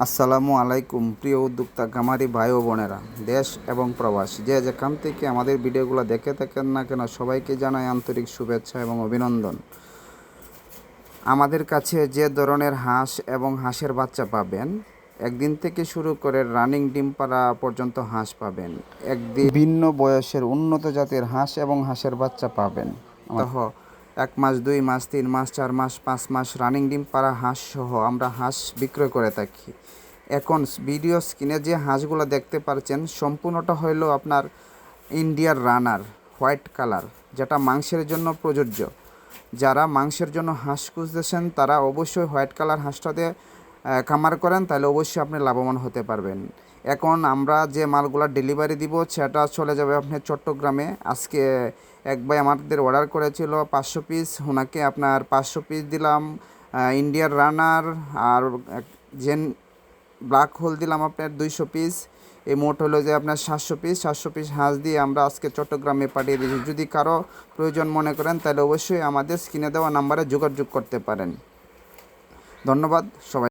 আসসালামু আলাইকুম প্রিয় উদ্যোক্তা খামারি ভাই ও বোনেরা, দেশ এবং প্রবাস যে যেখান থেকে আমাদের ভিডিওগুলো দেখে থাকেন না কেন, সবাইকে জানাই আন্তরিক শুভেচ্ছা এবং অভিনন্দন। আমাদের কাছে যে ধরনের হাঁস এবং হাঁসের বাচ্চা পাবেন, একদিন থেকে শুরু করে রানিং ডিম পাড়া পর্যন্ত হাঁস পাবেন। একদিন ভিন্ন বয়সের উন্নত জাতের হাঁস এবং হাঁসের বাচ্চা পাবেন। 1 মাস, 2 মাস, 3 মাস, 4 মাস, 5 মাস রানিং ডিম পাড়া হাঁস সহ আমরা হাঁস বিক্রয় করে থাকি। এখন ভিডিও স্ক্রিনে যে হাঁসগুলো দেখতে পাচ্ছেন, সম্পূর্ণটা হইল আপনার ইন্ডিয়ার রানার হোয়াইট কালার, যেটা মাংসের জন্য প্রযোজ্য। যারা মাংসের জন্য হাঁস খুঁজতেছেন তারা অবশ্যই হোয়াইট কালার হাঁসটাতে খামার করেন, তাহলে অবশ্যই আপনি লাভবান হতে পারবেন। এখন আমরা যে মালগুলো ডেলিভারি দিব সেটা চলে যাবে আপনার চট্টগ্রামে। আজকে এক ভাই আমাদের অর্ডার করেছিল 500 পিস, ওনাকে আপনার 500 পিস দিলাম ইন্ডিয়ার রানার, আর জেন ব্ল্যাক হোল দিলাম আপনার 200 পিস। এই মোট হলো যে আপনার 700 পিস হাঁস দিয়ে আমরা আজকে চট্টগ্রামে পাঠিয়ে দিয়েছি। যদি কারো প্রয়োজন মনে করেন তাহলে অবশ্যই আমাদের স্ক্রিনে দেওয়া নাম্বারে যোগাযোগ করতে পারেন। ধন্যবাদ সবাই।